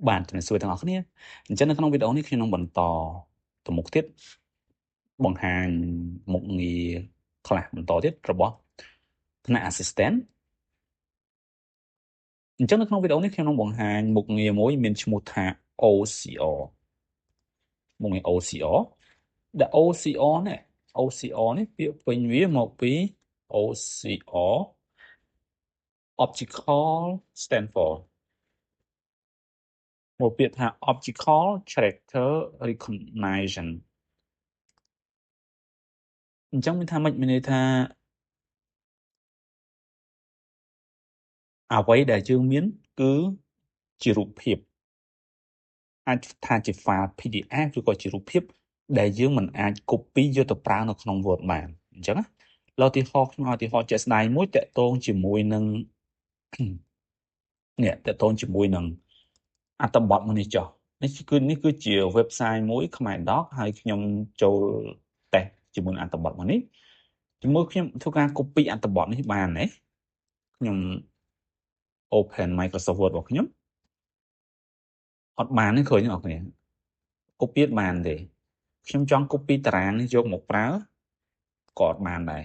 បានជំរាបសួរទាំងអស់គ្នាអញ្ចឹងនៅក្នុងវីដេអូនេះខ្ញុំនឹងបន្តទៅមុខទៀតបង្ហាញមុខងារខ្លះបន្តទៀតរបស់ថ្នាក់ assistant អញ្ចឹងនៅក្នុងវីដេអូនេះខ្ញុំនឹងបង្ហាញមុខងារមួយមានឈ្មោះថា OCR មុខងារ OCR ដែល OCR នេះពាក្យពេញវាមកពី OCR Optical stand for មកពាក្យថា Optical Character Recognition អញ្ចឹងមានថាម៉េចមានន័យថាអ្វីដែលយើងមានគឺជារូបភាពអាចថាជា file PDF ឬក៏ជារូបភាពដែលយើងមិនអាច copy យកទៅប្រើនៅក្នុង Word បានអញ្ចឹងណាឧទាហរណ៍ខ្ញុំឧទាហរណ៍ជាក់ស្ដែងមួយតកតងជាមួយនឹងនេះតកតងជាមួយនឹងអត្ថបទមួយនេះចុះនេះគឺជា website មួយខ្មែរ Doc ហើយខ្ញុំចូលតេស្តជាមួយនឹងអត្ថបទមួយនេះជាមួយខ្ញុំធ្វើការ copy អត្ថបទនេះបានទេខ្ញុំ open Microsoft Word របស់ខ្ញុំអត់បានទេឃើញទេអ្នកគ្នា copy បានទេខ្ញុំចង់ copy តារាងនេះយកមកប្រើក៏អត់បានដែរ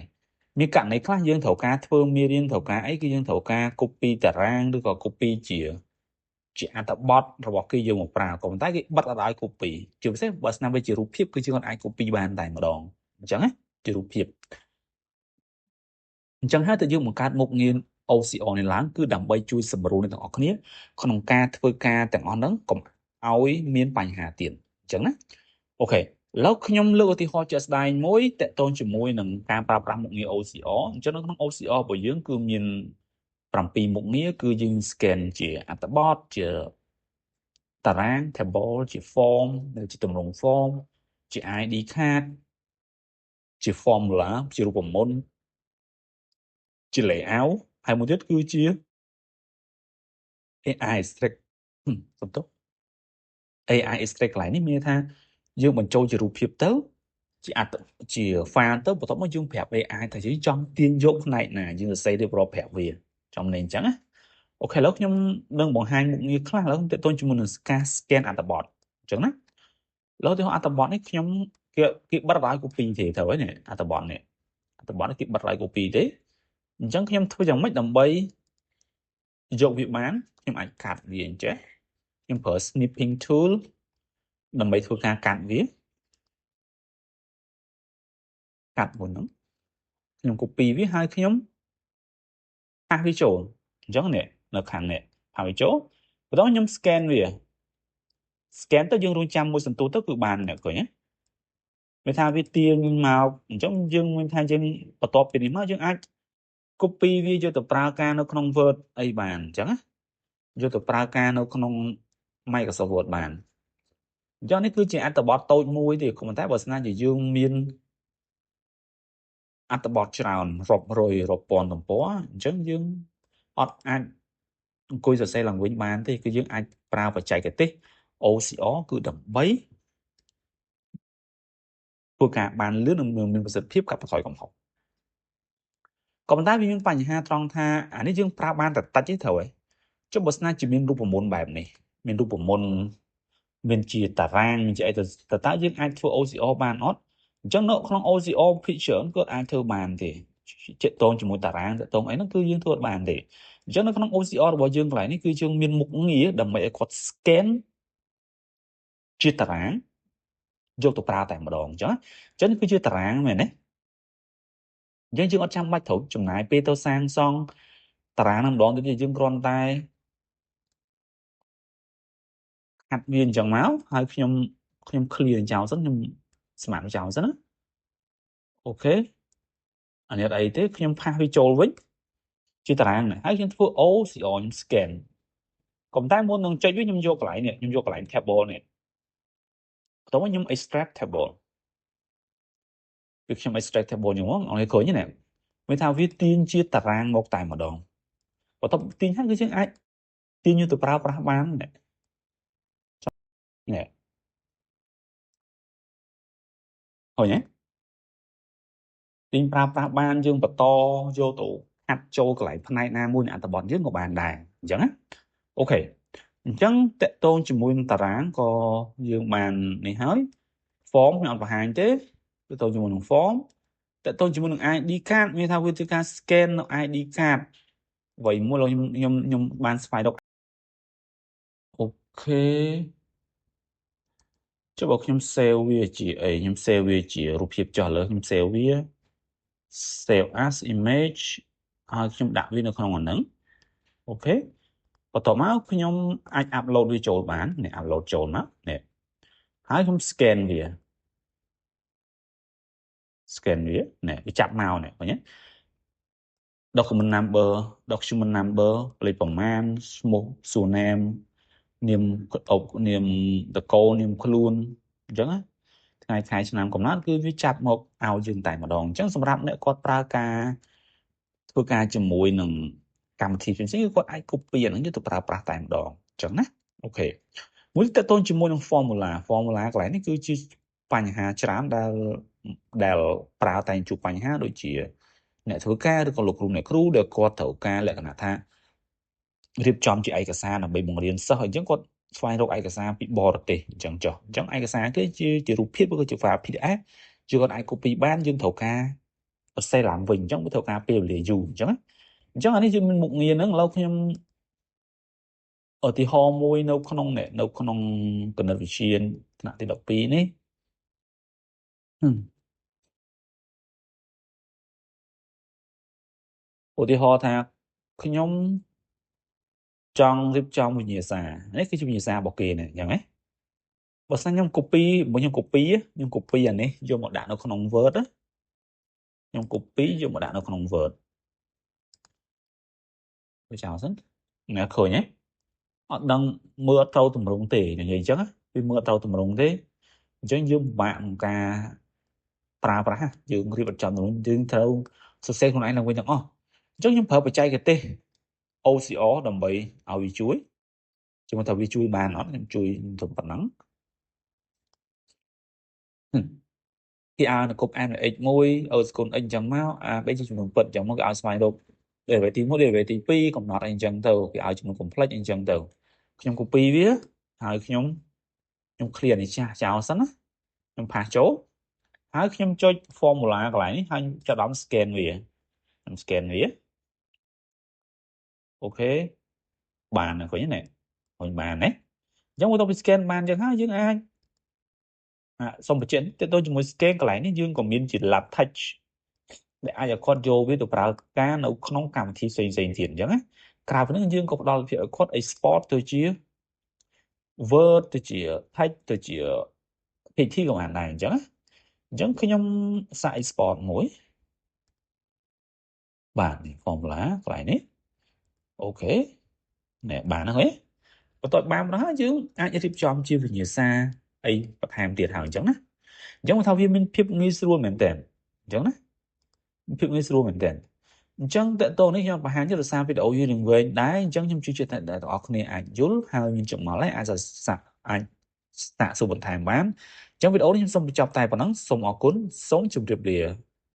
មានករណីខ្លះយើងត្រូវការធ្វើមេរៀនត្រូវការអីគឺយើងត្រូវការ copy តារាងឬក៏ copy ជាអត្ថបទរបស់គេយកមកប្រើក៏ប៉ុន្តែគេបិទអត់ឲ្យ copy ជាពិសេសបើស្នាវាជារូបភាពគឺយើងអាច copy បានតែម្ដងអញ្ចឹងណាជារូបភាពអញ្ចឹងហើយតើយើងបង្កើតមុខងារ OCR នេះឡើងគឺដើម្បីជួយសម្រួលអ្នកទាំងអស់គ្នាក្នុងការធ្វើការទាំងអស់ហ្នឹងកុំឲ្យមានបញ្ហាទៀតអញ្ចឹងណាអូខេឥឡូវខ្ញុំលើកឧទាហរណ៍ជាក់ស្ដែងមួយតកតងជាមួយនឹងការប្រើប្រាស់មុខងារ OCR អញ្ចឹងនៅក្នុង OCR របស់យើងគឺមាន7មុខងារគឺយើង scan ជាអត្ថបទជាតារាង table ជា form ជាទម្រង់ form ជា ID card ជា formula ជារូបមន្តជា layout ហើយមួយទៀតគឺជា AI extract សំទោស AI extract កន្លែងនេះមានន័យថាយើងបញ្ចូលជារូបភាពទៅជា file ទៅបន្ទាប់មកយើងប្រាប់ AI ថាយើងចង់ទាញយកផ្នែកណាយើងសរសេររៀបរាប់ប្រាប់វាចំនេះអញ្ចឹងណាអូខេឥឡូវខ្ញុំនឹងបង្ហាញមុខងារខ្លះឥឡូវទាក់ទងជាមួយនឹងការ scan អត្ថបទអញ្ចឹងណាឥឡូវទីអត្ថបទនេះខ្ញុំគេបិទឲ្យ copy ទេត្រូវហើយនេះអត្ថបទនេះគេបិទឲ្យ copy ទេអញ្ចឹងខ្ញុំធ្វើយ៉ាងម៉េចដើម្បីយកវាបានខ្ញុំអាចកាត់វាអញ្ចឹងខ្ញុំប្រើ snipping tool ដើម្បីធ្វើការកាត់វាកាត់មុនហ្នឹងខ្ញុំ copy វាហើយខ្ញុំហាស់វាចូលអញ្ចឹងនេះនៅខាងនេះហាស់វាចូលបន្ទាប់ខ្ញុំ scan វា scan ទៅយើងរងចាំមួយសន្ទុះទៅគឺបានអ្នកឃើញទេមានថាវាទាញមកអញ្ចឹងយើងមានថាយើងបន្ទាប់ពីនេះមកយើងអាច copy វាយកទៅប្រើការនៅក្នុង Word អីបានអញ្ចឹងណាយកទៅប្រើការនៅក្នុង Microsoft Word បានអញ្ចឹងនេះគឺជាអត្ថបទតូចមួយទេប៉ុន្តែបើស្នាជាយើងមានអត្ថបទច្រើនរាប់រយរាប់ពាន់ទំព័រអញ្ចឹងយើងអត់អាចអង្គុយសរសេរឡើងវិញបានទេគឺយើងអាចប្រើបច្ចេកទេស OCR គឺដើម្បីធ្វើការបានលឿននិងមានប្រសិទ្ធភាពកាត់បន្ថយកំហុសក៏ប៉ុន្តែវាមានបញ្ហាត្រង់ថាអានេះយើងប្រើបានតែតិចទេត្រូវហើយចុះបើស្នាជាមានរូបមន្តបែបនេះមានរូបមន្តមានជាតារាងមានជាអីទៅតើយើងអាចធ្វើ OCR បានអត់អញ្ចឹងនៅក្នុង OCR picture គាត់អាចធ្វើបានទេជិតតងជាមួយតារាងតងអីហ្នឹងគឺយើងធ្វើអត់បានទេអញ្ចឹងនៅក្នុង OCR របស់យើងកន្លែងនេះគឺយើងមានមុខងារដើម្បីឲ្យគាត់ scan ជាតារាងយកទៅប្រើតែម្ដងអញ្ចឹងគឺជាតារាងមែនទេយើងអត់ចាំបាច់ត្រូវចំណាយពេលទៅសាងសង់តារាងហ្នឹងម្ដងទៀតទេយើងគ្រាន់តែហាត់វាអញ្ចឹងមកហើយខ្ញុំ clear ចោលសិនខ្ញុំស្មានចោលសិនណាអូខេអានេះអត់អីទេខ្ញុំផាសវាចូលវិញជាតារាងនេះហើយខ្ញុំធ្វើ OCR ខ្ញុំ scan ក៏ប៉ុន្តែមុននឹងចុចវាខ្ញុំយកកន្លែងនេះខ្ញុំយកកន្លែង table នេះបន្ទាប់មកខ្ញុំ extract table គឺខ្ញុំ extract table ខ្ញុំមកអរឃើញទេមានថាវាទាញជាតារាងមកតែម្ដងបន្ទាប់ទាញហើយគឺយើងអាចទាញយកទៅប្រើប្រាស់បាននេះឃើញទេទាញប្រើប្រាស់បានយើងបន្តយកទៅហាត់ចូលកន្លែងផ្នែកណាមួយនៃអត្ថបទយើងក៏បានដែរអញ្ចឹងណាអូខេ Chẳng tệ tôn chỉ mùi tà ráng có dương bàn này hỏi form mình ở hành thế tệ tôn chỉ mùi form tệ tôn chỉ mùi ID card như thao với cái scan nó ID card vậy mua lo nhom ban spy đọc ok choบอกខ្ញុំ save វាជាអីខ្ញុំ save វាជារូបភាពចុះលើខ្ញុំ save វា save as image ហើយខ្ញុំដាក់វានៅក្នុងអាហ្នឹងអូខេបន្ទាប់មកខ្ញុំអាច upload វាចូលបាននេះ upload ចូលមកនេះហើយខ្ញុំ scan វានេះវាចាប់មកនេះឃើញទេ document number លេខប្រមាណឈ្មោះ surname នាមនាមតកូលនាមខ្លួនអញ្ចឹងណាថ្ងៃខែឆ្នាំកំណត់គឺវាចាប់មកឲ្យយើងតែម្ដងអញ្ចឹងសម្រាប់អ្នកគាត់ប្រើការធ្វើការជាមួយនឹងកម្មវិធីផ្សេងៗគឺគាត់អាច copy អាហ្នឹងយកទៅប្រើប្រាស់តែម្ដងអញ្ចឹងណាអូខេមួយតើតូនជាមួយនឹង formula កន្លែងនេះគឺជាបញ្ហាច្រើនដែលប្រើតែជួបបញ្ហាដូចជាអ្នកធ្វើការឬក៏លោកគ្រូអ្នកគ្រូដែលគាត់ត្រូវការលក្ខណៈថារៀបចំជាឯកសារដើម្បីបង្រៀនសិស្សអញ្ចឹងគាត់ស្វែងរកឯកសារពីបរទេសអញ្ចឹងចុះអញ្ចឹងឯកសារគឺជារូបភាពឬក៏ជា file PDF ជាគាត់អាច copy បានយើងត្រូវការសរសេរឡើងវិញអញ្ចឹងវាត្រូវការពេលវេលាយូរអញ្ចឹងអានេះជាមុខងារហ្នឹងឥឡូវខ្ញុំឧទាហរណ៍មួយនៅក្នុងគណិតវិទ្យាថ្នាក់ទី12នេះឧទាហរណ៍ថាខ្ញុំចង់រៀបចំវិញ្ញាសានេះគឺជាវិញ្ញាសារបស់គេនេះអញ្ចឹងណាបើសិនខ្ញុំ copy អានេះយកមកដាក់នៅក្នុង Word ខ្ញុំ copy យកមកដាក់នៅក្នុង Word វាចោលសិនអ្នកឃើញទេអត់ដឹងមើលអត់ត្រូវតម្រង់ទេនិយាយអញ្ចឹងវាមើលអត់ត្រូវតម្រង់ទេអញ្ចឹងយើងពិបាកក្នុងការប្រើប្រាស់យើងរៀបចំតម្រង់យើងត្រូវសរសេរខ្លួនឯងឡើងវិញទាំងអស់អញ្ចឹងខ្ញុំប្រើបច្ចេកទេស OCR ដើម្បីឲ្យវាជួយជឿថាវាជួយបានអត់ខ្ញុំជួយទៅប៉ុណ្ណឹងគេឲ្យនៅគប់ MX1 អូស្គុន x អញ្ចឹងមកបីជាចំនួនពិតអញ្ចឹងមកគេឲ្យស្វែងរក derivative ទី1 derivative ទី2កំណត់អីអញ្ចឹងទៅគេឲ្យចំនួន complex អីអញ្ចឹងទៅខ្ញុំ copy វាហើយខ្ញុំ clear នេះចោលសិនណាខ្ញុំផាសចូលហើយខ្ញុំចុច formula កន្លែងនេះហើយចាប់ដល់ scan វាខ្ញុំ scan វាអូខេបានឃើញទេឃើញបានទេអញ្ចឹងមកទៅ scan បានអញ្ចឹងហើយយើងអាចសូមបញ្ជាក់ទៅជាមួយ scan កន្លែងនេះយើងក៏មានជា lab touch ដែលអាចឲ្យគាត់យកវាទៅប្រើការនៅក្នុងកម្មវិធីផ្សេងៗទៀតអញ្ចឹងណាក្រៅពីនេះយើងក៏ផ្ដល់លទ្ធភាពឲ្យគាត់ export ទៅជា Word ទៅជា text ទៅជា PPT ក៏បានដែរអញ្ចឹងខ្ញុំសាក export មួយបាទនេះ formula កន្លែងនេះអូខេនេះបានហើយបន្ទាប់បានហើយយើងអាចរៀបចំជាវិញ្ញាសាអីបន្ថែមទៀតហើយអញ្ចឹងមកថាវាមានភាពងាយស្រួលមែនតើអញ្ចឹងណាភាពងាយស្រួលមែនតើអញ្ចឹងតើតោះនេះខ្ញុំបង្ហាញជាសារវីដេអូយូរនឹងវែងដែរអញ្ចឹងខ្ញុំជឿជាក់ថាអ្នកទាំងអស់គ្នាអាចយល់ហើយមានចំណុចអាចសាកសួរបន្ថែមបានអញ្ចឹងវីដេអូនេះខ្ញុំសូមបញ្ចប់តែប៉ុណ្ណឹងសូមអរគុណសូមជម្រាបលា